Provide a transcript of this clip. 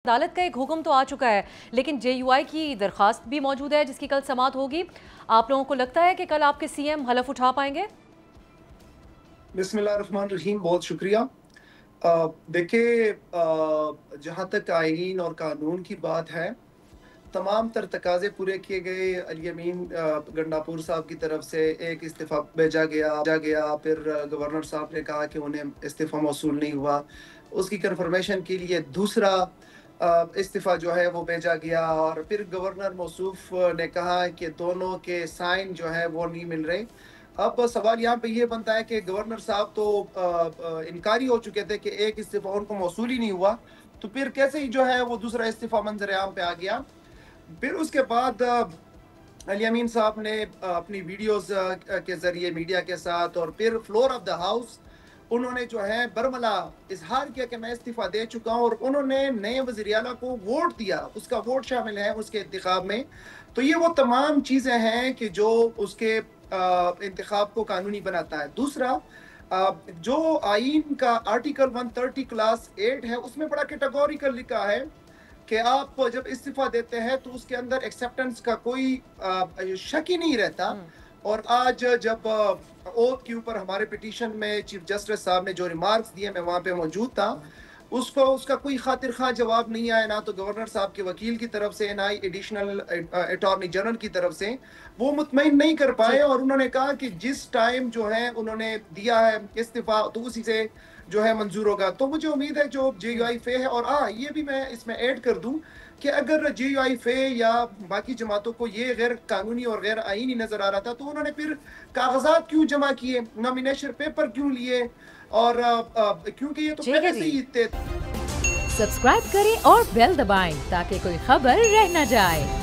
عدالت کا ایک حکم تو آ چکا ہے لیکن جے یو آئی کی درخواست بھی موجود ہے جس کی کل سماعت ہوگی. آپ لوگوں کو لگتا ہے کہ کل آپ کے سی ایم حلف اٹھا پائیں گے؟ بسم اللہ الرحمن الرحیم. بہت شکریہ. دیکھیں، جہاں تک آئین اور قانون کی بات ہے، تمام تر تقاضے پورے کیے گئے. علی امین گنڈاپور صاحب کی طرف سے ایک استعفیٰ بھیجا گیا. پھر گورنر صاحب نے کہا کہ انہیں استعفیٰ موصول نہیں ہوا. اس کی کنفرمیشن کے لیے دوسرا استعفیٰ جو ہے وہ بھیجا گیا، اور پھر گورنر موصوف نے کہا کہ دونوں کے سائن جو ہے وہ نہیں مل رہے. اب سوال یہاں پہ یہ بنتا ہے کہ گورنر صاحب تو انکاری ہو چکے تھے کہ ایک استعفیٰ ان کو موصول ہی نہیں ہوا، تو پھر کیسے ہی جو ہے وہ دوسرا استعفیٰ منظر عام پہ آ گیا. پھر اس کے بعد علی امین صاحب نے اپنی ویڈیوز کے ذریعے میڈیا کے ساتھ اور پھر فلور آف دا ہاؤس انہوں نے جو ہے برملا اظہار کیا کہ میں استعفیٰ دے چکا ہوں، اور انہوں نے نئے وزیر اعلیٰ کو ووٹ دیا. اس کا ووٹ شامل ہے اس کے انتخاب میں. تو یہ وہ تمام چیزیں ہیں کہ جو اس کے انتخاب کو قانونی بناتا ہے. دوسرا، جو آئین کا آرٹیکل 130 کلاس 8 ہے، اس میں بڑا کیٹیگوریکل لکھا ہے کہ آپ جب استعفیٰ دیتے ہیں تو اس کے اندر ایکسیپٹنس کا کوئی شک ہی نہیں رہتا. اور آج جب اوتھ کے اوپر ہمارے پٹیشن میں چیف جسٹس صاحب نے جو ریمارکس دیے، میں وہاں پہ موجود تھا، اس کا کوئی خاطر خواہ جواب نہیں آیا، نہ تو گورنر صاحب کے وکیل کی طرف سے، نہ ہی ایڈیشنل اٹارنی جنرل کی طرف سے. وہ مطمئن نہیں کر پائے، اور انہوں نے کہا کہ جس ٹائم جو ہے انہوں نے دیا ہے استعفیٰ تو اسی سے جو ہے منظور ہوگا. تو مجھے امید ہے جو جے یو آئی فے ہے، اور یہ بھی میں اس میں ایڈ کر دوں کہ اگر جے یو آئی فے یا باقی جماعتوں کو یہ غیر قانونی اور غیر آئینی نظر آ رہا تھا، تو انہوں نے پھر کاغذات کیوں جمع کیے، نامینیشن پیپر کیوں لیے، اور کیونکہ یہ تو پہلے سے ہی تھے. سبسکرائب کریں اور بیل دبائیں تاکہ کوئی خبر رہ نہ جائے.